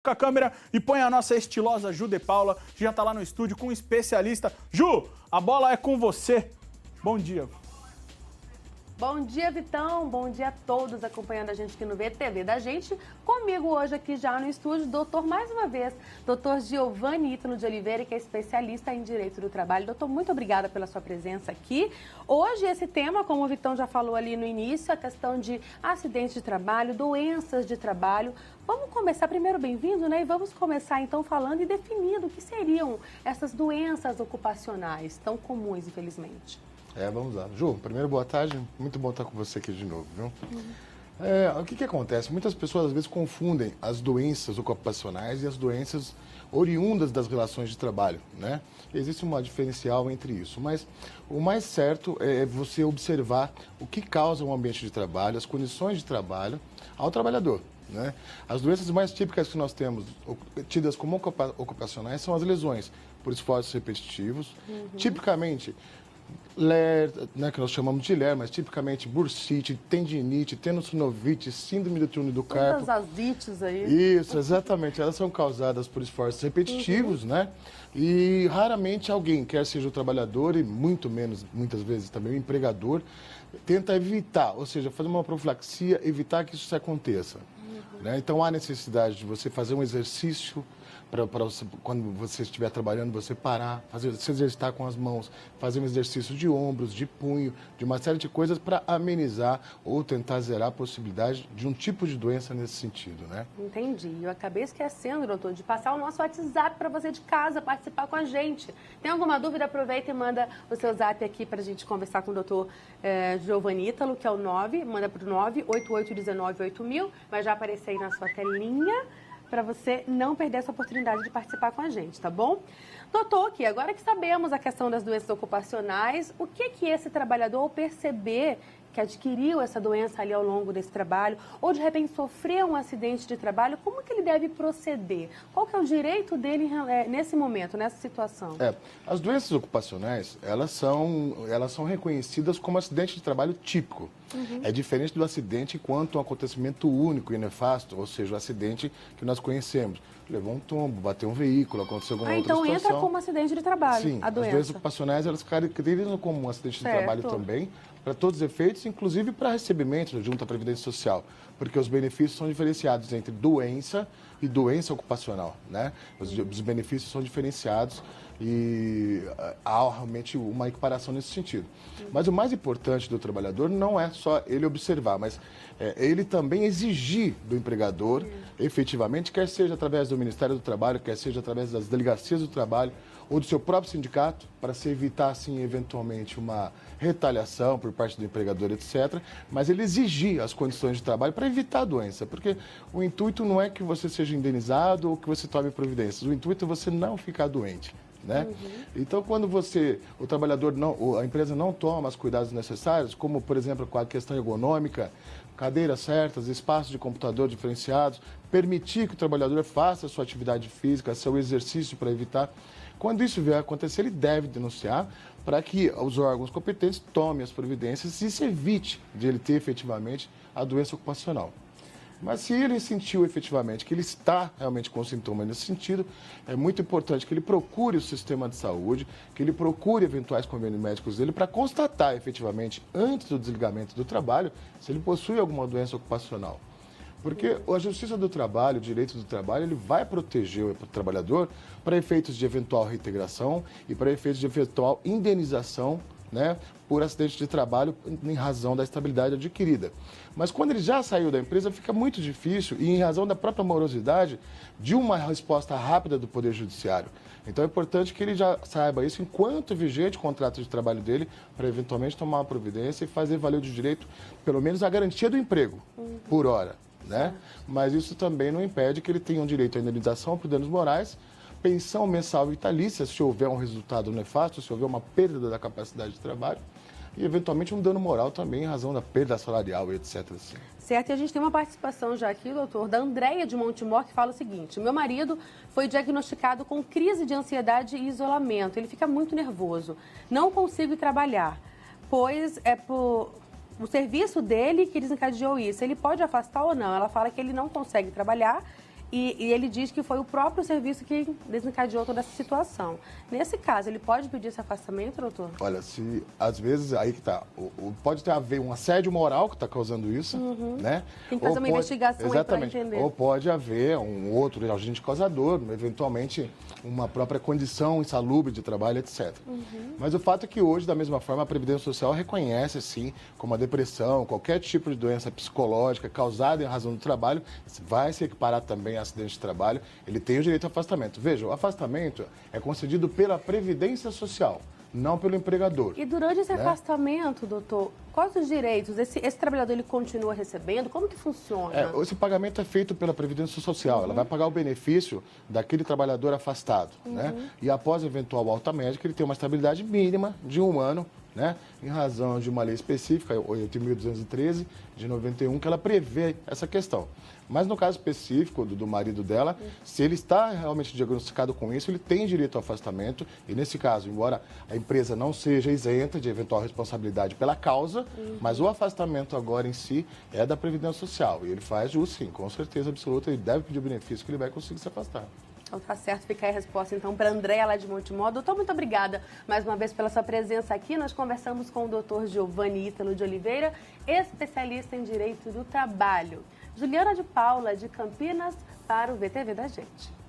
Com a câmera e põe a nossa estilosa Ju de Paula, que já tá lá no estúdio com um especialista. Ju, a bola é com você. Bom dia. Bom dia, Vitão. Bom dia a todos acompanhando a gente aqui no VTV da gente. Comigo hoje aqui já no estúdio, doutor, mais uma vez, doutor Giovanni Ítalo de Oliveira, que é especialista em Direito do Trabalho. Doutor, muito obrigada pela sua presença aqui. Hoje esse tema, como o Vitão já falou ali no início, a questão de acidentes de trabalho, doenças de trabalho. Vamos começar, primeiro bem-vindo, né? E vamos começar então falando e definindo o que seriam essas doenças ocupacionais tão comuns, infelizmente. Vamos lá. Ju, primeiro, boa tarde. Muito bom estar com você aqui de novo, viu? O que acontece? Muitas pessoas, às vezes, confundem as doenças ocupacionais e as doenças oriundas das relações de trabalho, né? Existe uma diferencial entre isso, mas o mais certo é você observar o que causa um ambiente de trabalho, as condições de trabalho ao trabalhador, né? As doenças mais típicas que nós temos, tidas como ocupacionais, são as lesões por esforços repetitivos, tipicamente LER, né, que nós chamamos de LER, mas tipicamente bursite, tendinite, tenossinovite, síndrome do túnel do carpo. Todas as ites aí. Isso, exatamente. Elas são causadas por esforços repetitivos, né? E raramente alguém, quer seja o trabalhador e muito menos, muitas vezes também o empregador, tenta evitar, ou seja, fazer uma profilaxia, evitar que isso aconteça. Né? Então há necessidade de você fazer um exercício para quando você estiver trabalhando, você parar, se exercitar com as mãos, fazer um exercício de ombros, de punho, de uma série de coisas para amenizar ou tentar zerar a possibilidade de um tipo de doença nesse sentido, né? Entendi. Eu acabei esquecendo, doutor, de passar o nosso WhatsApp para você de casa participar com a gente. Tem alguma dúvida? Aproveita e manda o seu zap aqui para a gente conversar com o doutor Giovanni Ítalo, que é o 9, manda para o 988198000, vai já aparecer aí na sua telinha, para você não perder essa oportunidade de participar com a gente, tá bom? Doutor, aqui, agora que sabemos a questão das doenças ocupacionais, o que esse trabalhador, ao perceber que adquiriu essa doença ali ao longo desse trabalho, ou de repente sofreu um acidente de trabalho, como que ele deve proceder? Qual que é o direito dele nesse momento, nessa situação? As doenças ocupacionais, elas são reconhecidas como acidente de trabalho típico. É diferente do acidente enquanto um acontecimento único e nefasto, ou seja, o acidente que nós conhecemos. Levou um tombo, bateu um veículo, aconteceu alguma outra situação. Então entra como acidente de trabalho, Sim, a doença. As doenças ocupacionais, elas caracterizam como um acidente de trabalho também, para todos os efeitos, inclusive para recebimento junto à Previdência Social, porque os benefícios são diferenciados entre doença e doença ocupacional, né? Os benefícios são diferenciados e há realmente uma equiparação nesse sentido. Mas o mais importante do trabalhador não é só ele observar, mas ele também exigir do empregador, efetivamente, quer seja através do Ministério do Trabalho, quer seja através das delegacias do trabalho ou do seu próprio sindicato, para se evitar, assim, eventualmente, uma retaliação por parte do empregador, etc. Mas ele exigir as condições de trabalho para evitar a doença, porque o intuito não é que você seja indenizado ou que você tome providências, o intuito é você não ficar doente. Né? Então, quando o trabalhador a empresa não toma os cuidados necessários, como, por exemplo, com a questão ergonômica, cadeiras certas, espaços de computador diferenciados, permitir que o trabalhador faça a sua atividade física, seu exercício para evitar. Quando isso vier a acontecer, ele deve denunciar para que os órgãos competentes tomem as providências e se evite de ele ter efetivamente a doença ocupacional. Mas se ele sentiu efetivamente que ele está realmente com sintomas nesse sentido, é muito importante que ele procure o sistema de saúde, que ele procure eventuais convênios médicos dele para constatar efetivamente, antes do desligamento do trabalho, se ele possui alguma doença ocupacional. Porque a Justiça do Trabalho, o Direito do Trabalho, ele vai proteger o trabalhador para efeitos de eventual reintegração e para efeitos de eventual indenização, né, por acidente de trabalho em razão da estabilidade adquirida. Mas quando ele já saiu da empresa, fica muito difícil e em razão da própria morosidade de uma resposta rápida do Poder Judiciário. Então é importante que ele já saiba isso enquanto vigente o contrato de trabalho dele, para eventualmente tomar uma providência e fazer valer o direito, pelo menos a garantia do emprego, por hora. Né? Mas isso também não impede que ele tenha um direito à indenização por danos morais, pensão mensal vitalícia, se houver um resultado nefasto, se houver uma perda da capacidade de trabalho, e eventualmente um dano moral também em razão da perda salarial, etc. Assim. Certo, e a gente tem uma participação já aqui, doutor, da Andréia de Montemor, que fala o seguinte: meu marido foi diagnosticado com crise de ansiedade e isolamento, ele fica muito nervoso, não consigo ir trabalhar, pois é por o serviço dele que desencadeou isso. Ele pode afastar ou não? Ela fala que ele não consegue trabalhar E ele diz que foi o próprio serviço que desencadeou toda essa situação. Nesse caso, ele pode pedir esse afastamento, doutor? Olha, se às vezes, aí que tá, pode ter a ver um assédio moral que está causando isso, né? Tem que fazer uma investigação aí para entender. Ou pode haver um outro agente causador, eventualmente uma própria condição insalubre de trabalho, etc. Mas o fato é que hoje, da mesma forma, a Previdência Social reconhece, sim, como a depressão, qualquer tipo de doença psicológica causada em razão do trabalho, vai se equiparar também a acidente de trabalho, ele tem o direito ao afastamento. Veja, o afastamento é concedido pela Previdência Social, não pelo empregador. E durante esse afastamento, doutor, quais os direitos? Esse trabalhador, ele continua recebendo? Como que funciona? Esse pagamento é feito pela Previdência Social. Ela vai pagar o benefício daquele trabalhador afastado, né? E após eventual alta médica, ele tem uma estabilidade mínima de 1 ano, né? Em razão de uma lei específica, 8.213, de 91, que ela prevê essa questão. Mas no caso específico do marido dela, se ele está realmente diagnosticado com isso, ele tem direito ao afastamento. E nesse caso, embora a empresa não seja isenta de eventual responsabilidade pela causa, mas o afastamento agora em si é da Previdência Social. E ele faz jus, sim, com certeza absoluta, ele deve pedir o benefício que ele vai conseguir se afastar. Então tá certo, fica aí a resposta então para Andréa lá de Montemor. Doutor, muito obrigada mais uma vez pela sua presença aqui. Nós conversamos com o doutor Giovanni Ítalo de Oliveira, especialista em Direito do Trabalho. Juliana de Paula, de Campinas, para o VTV da gente.